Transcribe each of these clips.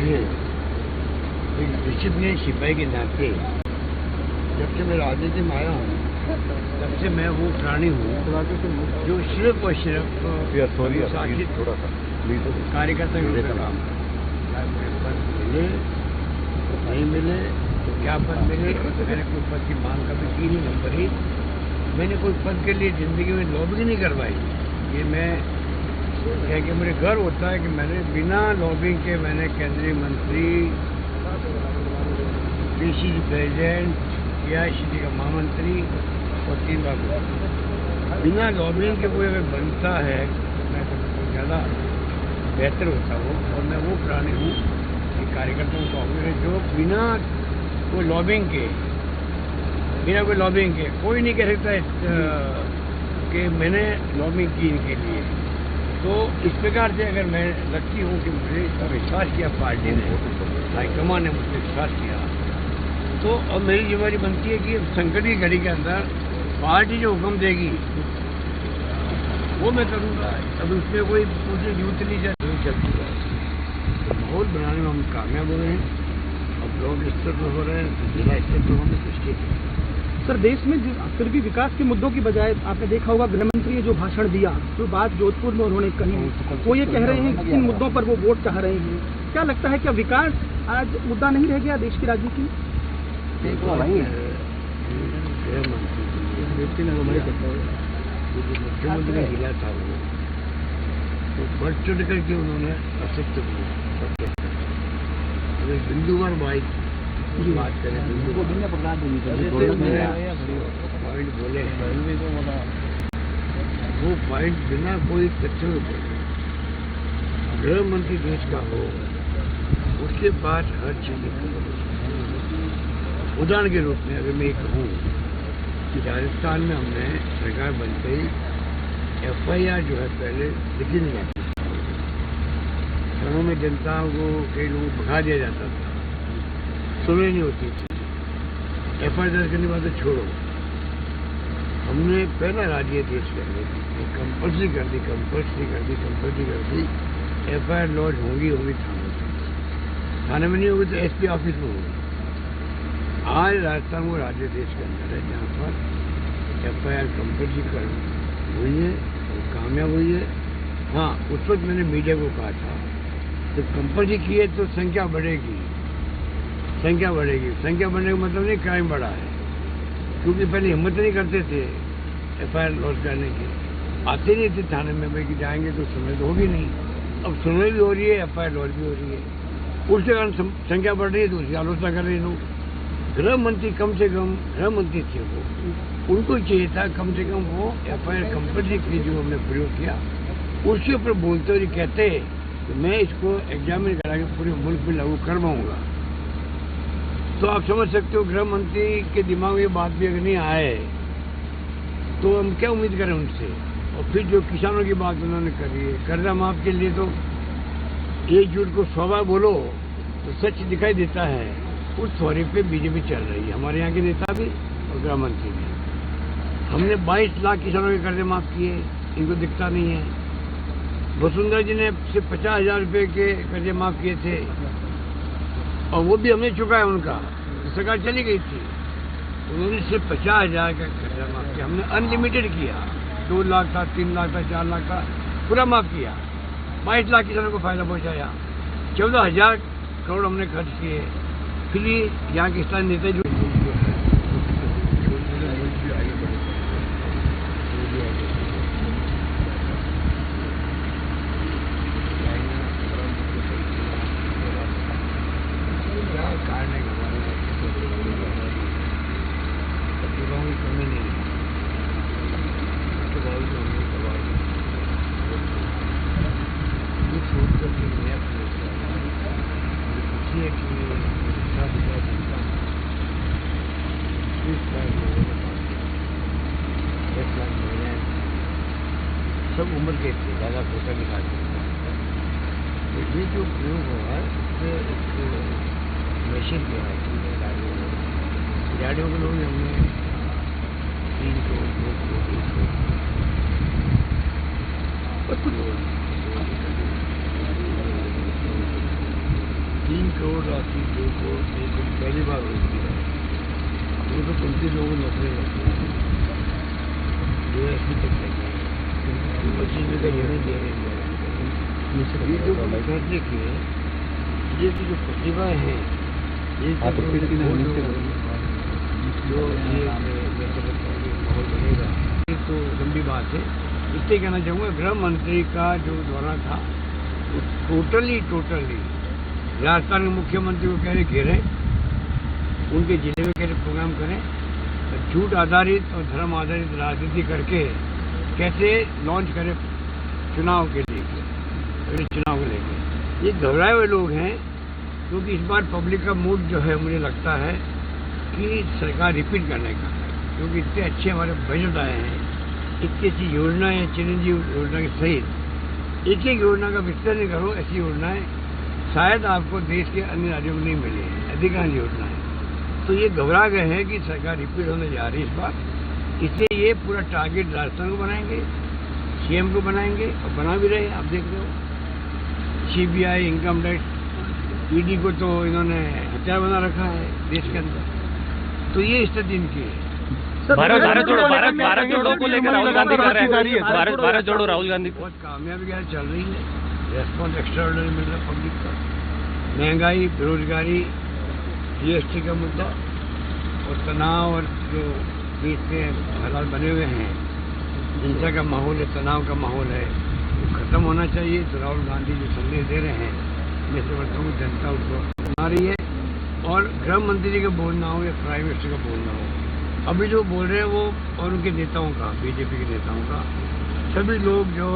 मुझे एक डिसिप्लिन सिपाही के नाते जब से मैं राजनीति में आया हूँ तब से मैं वो प्राणी हूँ जो सिर्फ और सिर्फ अनुशासित कार्यकर्ता के रूप में काम मुझे पद मिले नहीं मिले तो क्या पद मिले, मैंने कोई पद की मांग कभी की नहीं। नंबर ही मैंने कोई पद के लिए जिंदगी में लॉबिंग नहीं करवाई। ये मैं कह के मुझे गर्व होता है कि मैंने बिना लॉबिंग के मैंने केंद्रीय मंत्री, पीसीसी प्रेसिडेंट, एआईसीसी का महामंत्री और 3 बार बिना लॉबिंग के कोई अगर बनता है मैं तो बहुत ज़्यादा बेहतर होता हूँ। और मैं वो प्राणी हूँ कि कार्यकर्ताओं का कांग्रेस जो बिना कोई लॉबिंग के कोई नहीं कह सकता कि मैंने लॉबिंग की इनके लिए। तो इस प्रकार से अगर मैं लगती हूँ कि मुझे इसका विश्वास किया पार्टी ने, हाईकमान ने मुझसे विश्वास किया, तो अब मेरी जिम्मेदारी बनती है कि संकट की घड़ी के अंदर पार्टी जो हुक्म देगी वो मैं करूँगा। अब उसमें कोई मुझे जरूरत नहीं चलती है। तो माहौल बनाने में हम कामयाब हो रहे हैं। अब ब्लॉक स्तर पर हो रहे हैं, जिला स्तर पर होने तो स्टेट। सर, देश में फिर भी विकास के मुद्दों की बजाय आपने देखा होगा गृह मंत्री ने जो भाषण दिया, जो बात जोधपुर में उन्होंने कही, वो ये कह रहे हैं कि किन मुद्दों पर वो वोट चाह रहे हैं। क्या लगता है, क्या विकास आज मुद्दा नहीं रह गया देश की राजनीति में? मुख्यमंत्री जिला था वो तो बढ़ चढ़ करके उन्होंने असत्य बिंदुवार बात करें, पॉइंट बोले वो पॉइंट बिना कोई तथ्यों के बोले। गृह मंत्री देश का हो उसके बाद हर चीज। उदाहरण के रूप में अगर मैं कहूँ कि राजस्थान में हमने सरकार बन गई, एफआईआर जो है पहले लिखी नहीं जाती, घरों में जनता को कई लोगों को भगा दिया जाता था, सुनवाई नहीं होती थी। एफआईआर दर्ज करने के बाद तो छोड़ो, हमने पहला राज्य देश के अंदर कंपल्सरी कर दी एफआईआर लॉन्च होगी थाने में नहीं होगी तो एसपी ऑफिस में होगी। आज राजस्थान वो राज्य देश के अंदर है जहाँ पर एफआईआर कंपल्सरी कर हुई है और कामयाब हुई है। हाँ, उस वक्त मैंने मीडिया को कहा था तो कंपल्सरी की है तो संख्या बढ़ेगी। संख्या बढ़ने का मतलब नहीं क्राइम बढ़ा है, क्योंकि पहले हिम्मत नहीं करते थे एफआईआर लॉन्च करने की, आते नहीं थे थाने में भाई कि जाएंगे तो सुनवाई तो होगी नहीं। अब सुनवाई भी हो रही है, एफआईआर लॉन्च भी हो रही है, उसके कारण संख्या बढ़ रही है तो उसकी आलोचना कर रहे हैं लोग। गृह मंत्री कम से कम गृह मंत्री थे वो, उनको चाहिए था कम से कम वो एफआईआर कंपल्सरी की जो हमने प्रयोग किया उसके ऊपर बोलते हुए कहते कि मैं इसको एग्जामिन करा के पूरे मुल्क में लागू करवाऊंगा। तो आप समझ सकते हो गृह मंत्री के दिमाग में ये बात भी अगर नहीं आए तो हम क्या उम्मीद करें उनसे। और फिर जो किसानों की बात उन्होंने करी है, कर्जा माफ के लिए तो 1 जून को 100 बार बोलो तो सच दिखाई देता है। उस थोड़े पे बीजेपी चल रही है, हमारे यहाँ के नेता भी और गृह मंत्री भी। हमने 22 लाख किसानों के कर्जे माफ किए, इनको दिखता नहीं है। वसुंधरा जी ने सिर्फ 50,000 रुपये के कर्जे माफ किए थे और वो भी हमने चुका है उनका, सरकार चली गई थी, उन्होंने सिर्फ 50,000 का कर्जा माफ किया। हमने अनलिमिटेड किया, 2 लाख था, 3 लाख था, 4 लाख था, पूरा माफ किया। 22 लाख किसानों को फायदा पहुंचाया। 14,000 करोड़ हमने खर्च किए। फिर यहाँ के स्थानीय नेता जो सब उम्र के थे, ज़्यादा फोटा निकाल तो ये जो प्रयोग हुआ है मशीन जो है गाड़ियों के लोग हमने 3 करोड़ 2 करोड़ 1 करोड़ 3 करोड़ राशि 2 करोड़ 1 करोड़ पहली बार होती है। 235 लोगों को नौकरी लगती है, DSP तक लगी है, 25 में का यूनिट दे रहे हैं। ये जो फैसले किए, ये जो प्रतिभा है, ये जो ये माहौल बनेगा, ये तो लंबी बात है। इसलिए कहना चाहूँगा, गृह मंत्री का जो दौरा था वो टोटली राजस्थान के मुख्यमंत्री को कह रहे घेरें, उनके जिले में कह रहे प्रोग्राम करें, झूठ आधारित और धर्म आधारित राजनीति करके कैसे लॉन्च करें चुनाव के लिए, चुनाव को लेकर। ये घबराए हुए लोग हैं, क्योंकि इस बार पब्लिक का मूड जो है, मुझे लगता है कि सरकार रिपीट करने का है, क्योंकि इतने अच्छे हमारे बजट आए हैं, इतनी अच्छी योजनाएं, चिरंजीव योजना के सहित एक योजना का विस्तार करो। ऐसी योजनाएं शायद आपको देश के अन्य राज्यों में नहीं मिली है, अधिकांश योजनाएं। तो ये घबरा गए हैं कि सरकार रिपीट होने जा रही है इस बार, इसलिए ये पूरा टारगेट राजस्थान को बनाएंगे, CM को बनाएंगे और बना भी रहे। आप देख रहे हो, CBI, इनकम टैक्स, ED को तो इन्होंने हथियार बना रखा है देश के अंदर। तो ये स्थिति इनकी है। भारत जोड़ो को लेकर राहुल गांधी कर रहे हैं, भारत जोड़ो राहुल गांधी बहुत कामयाबी चल रही है, रेस्पॉन्स एक्स्ट्राऑर्डिनरी मिल रहा है पब्लिक का। महंगाई, बेरोजगारी, GST का मुद्दा और तनाव और जो देश में हालात बने हुए हैं, हिंसा का माहौल है, तनाव का माहौल है, वो खत्म होना चाहिए। तो राहुल गांधी जो संदेश दे रहे हैं, मैं समझता हूँ जनता उसको सुना रही है। और गृह मंत्री का बोलना हो या प्राइम मिनिस्टर का बोलना हो, अभी जो बोल रहे हैं वो और उनके नेताओं का, बीजेपी के नेताओं का, सभी लोग जो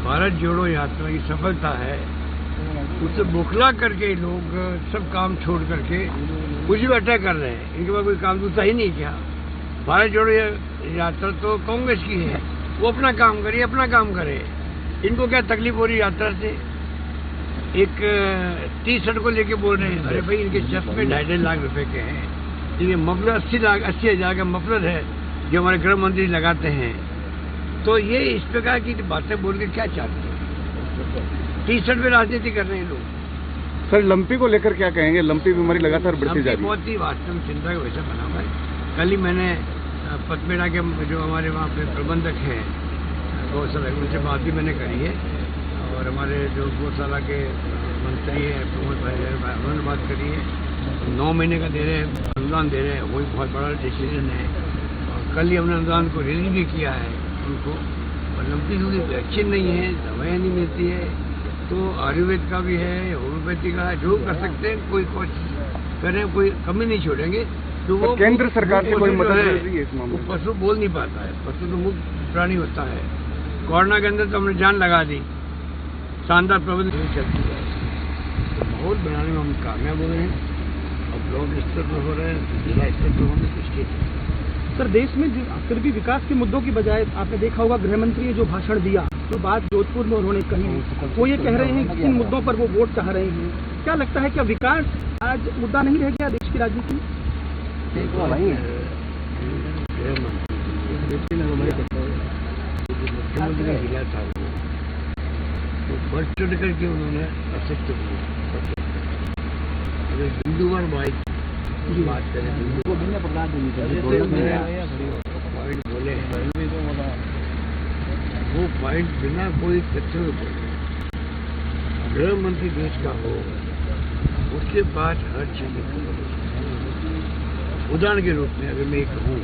भारत जोड़ो यात्रा की सफलता है उससे बौखला करके लोग सब काम छोड़ करके उसी पर अटैक कर रहे हैं। इनके पास कोई काम दूसरा ही नहीं किया। भारत जोड़ो यात्रा तो कांग्रेस की है, वो अपना काम करे, अपना काम करे। इनको क्या तकलीफ हो रही यात्रा से? एक टी-शर्ट को लेके बोल रहे हैं, अरे भाई इनके चेस्ट में 2.5 लाख रुपए के हैं, ये मफलर 80,000 का मफलर है जो हमारे गृह मंत्री लगाते हैं। तो ये इस प्रकार की बातें बोल के क्या चाहते हैं? टी-शर्ट में राजनीति कर रहे हैं लोग। सर, लंपी को लेकर क्या कहेंगे? लंपी बीमारी लगातार बढ़ती जा रही है, बहुत ही वास्तव में चिंता का विषय बना हुआ है। कल ही मैंने पथमेड़ा के जो हमारे वहाँ पे प्रबंधक हैं गौशाला, उनसे बात भी मैंने करी है, और हमारे जो गौशाला के मंत्री हैं प्रमोद भाई, उन्होंने बात करी है। 9 महीने का दे रहे हैं, अनुदान दे रहे हैं, वही बहुत बड़ा डिसीजन है। और कल ही हमने अनुदान को रिलीज भी किया है उनको। और लंपी क्योंकि वैक्सीन नहीं है, दवाएँ नहीं मिलती है, तो आयुर्वेद का भी है, होम्योपैथी का है, जो कर सकते हैं कोई कोशिश करें, कोई कमी नहीं छोड़ेंगे। तो वो केंद्र सरकार से कोई मदद मिल रही है इस मामले में? पशु बोल नहीं पाता है, पशु तो मुक्त प्राणी होता है। कोरोना के अंदर तो हमने जान लगा दी, शानदार प्रबंधन चलती है। तो माहौल बनाने में हम कामयाब हो रहे हैं। अब ब्लॉक स्तर पर हो रहे हैं, जिला स्तर पर होंगे, स्टेट। सर, देश में फिर भी विकास के मुद्दों की बजाय आपने देखा होगा गृह मंत्री ने जो भाषण दिया, जो बात जोधपुर में उन्होंने कही, वो ये कह रहे हैं कि किन मुद्दों पर वो वोट चाह रहे हैं। क्या लगता है, क्या विकास आज मुद्दा नहीं रह गया देश की राजनीति में? मुख्यमंत्री गिरा था वो बढ़ चढ़ करके उन्होंने असत्य अगर बिंदुवार बात करें, पॉइंट बोले वो पॉइंट बिना कोई तथ्य बोले। गृह मंत्री देश का हो, उसके बाद हर चीज। उदाहरण के रूप में अगर मैं ये कहूँ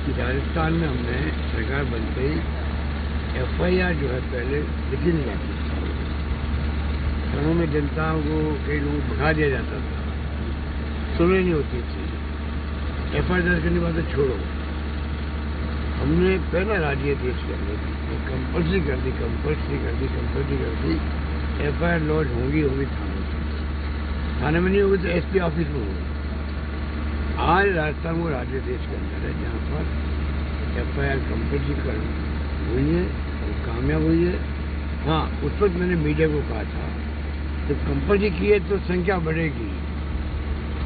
कि राजस्थान में हमने सरकार बनते ही FIR जो है पहले लिखी नहीं जाती, थानों में जनता को कई लोगों को भगा दिया जाता था, सुनवाई नहीं होती थी। FIR दर्ज करने के बाद तो छोड़ो, हमने पहला राज्य देश के अंदर कंपल्सरी कर दी FIR लॉज होंगी थाने में नहीं होगी तो SP ऑफिस में होगी। आज राजस्थान वो राज्य देश के अंदर है जहाँ पर FIR कंपल्सरी कर हुई है और कामयाब हुई है। हाँ, उस वक्त मैंने मीडिया को कहा था जब कंपल्सरी की है तो संख्या बढ़ेगी।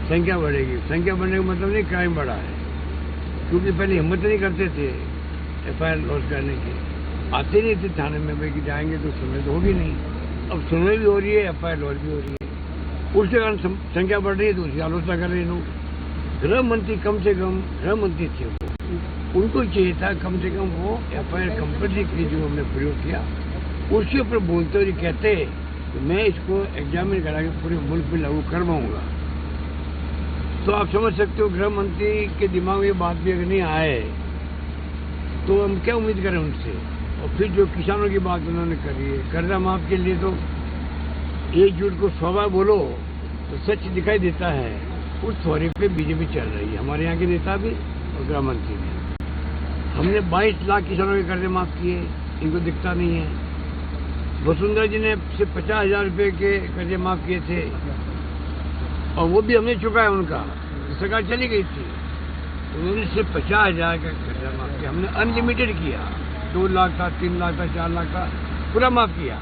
संख्या बढ़ने का मतलब नहीं क्राइम बढ़ा है, क्योंकि पहले हिम्मत नहीं करते थे FIR लॉज करने की, आते नहीं थे थाने में भाई कि जाएंगे तो सुनवाई तो होगी नहीं। अब सुनवाई भी हो रही है, FIR लॉज भी हो रही है। उसके कारण संख्या बढ़ रही है तो उसकी आलोचना कर रहे हैं लोग। गृह मंत्री कम से कम गृह मंत्री थे वो, उनको चाहिए था कम से कम वो FIR कंपनी की जो हमने प्रयोग किया उसके ऊपर बोलते हुए कहते कि मैं इसको एग्जामिन करा के पूरे मुल्क में लागू करवाऊंगा। तो आप समझ सकते हो गृह मंत्री के दिमाग में ये बात भी अगर नहीं आए तो हम क्या उम्मीद करें उनसे। और फिर जो किसानों की बात उन्होंने करी है, कर्जा माफ के लिए तो 1 जून को 100 बार बोलो तो सच दिखाई देता है। उस थोड़े पे बीजेपी चल रही है, हमारे यहाँ के नेता भी और गृह मंत्री भी। हमने 22 लाख किसानों के कर्जे माफ किए, इनको दिखता नहीं है। वसुंधरा जी ने सिर्फ 50,000 रुपये के कर्जे माफ किए थे और वो भी हमने चुकाया उनका, सरकार चली गई थी। उन्होंने सिर्फ 50,000 का कर्जा माफ किया, हमने अनलिमिटेड किया। 2 लाख का, 3 लाख का, 4 लाख का पूरा माफ किया।